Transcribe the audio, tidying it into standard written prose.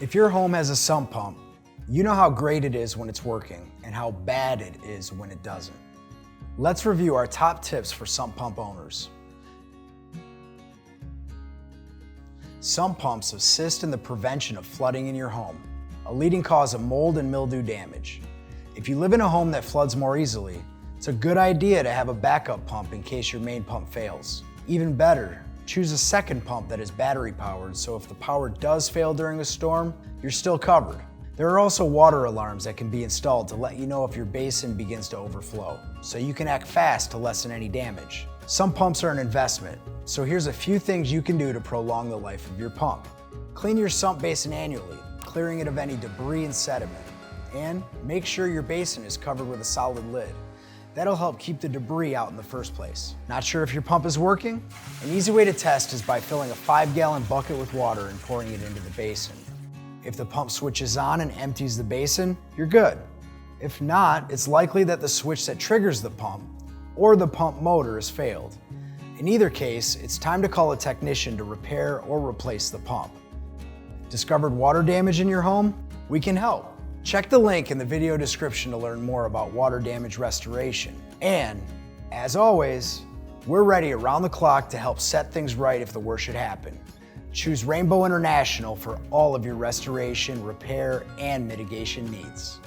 If your home has a sump pump, you know how great it is when it's working and how bad it is when it doesn't. Let's review our top tips for sump pump owners. Sump pumps assist in the prevention of flooding in your home, a leading cause of mold and mildew damage. If you live in a home that floods more easily, it's a good idea to have a backup pump in case your main pump fails. Even better, choose a second pump that is battery powered, so if the power does fail during a storm, you're still covered. There are also water alarms that can be installed to let you know if your basin begins to overflow, so you can act fast to lessen any damage. Some pumps are an investment, so here's a few things you can do to prolong the life of your pump. Clean your sump basin annually, clearing it of any debris and sediment. And make sure your basin is covered with a solid lid. That'll help keep the debris out in the first place. Not sure if your pump is working? An easy way to test is by filling a 5-gallon bucket with water and pouring it into the basin. If the pump switches on and empties the basin, you're good. If not, it's likely that the switch that triggers the pump or the pump motor has failed. In either case, it's time to call a technician to repair or replace the pump. Discovered water damage in your home? We can help. Check the link in the video description to learn more about water damage restoration. And, as always, we're ready around the clock to help set things right if the worst should happen. Choose Rainbow International for all of your restoration, repair, and mitigation needs.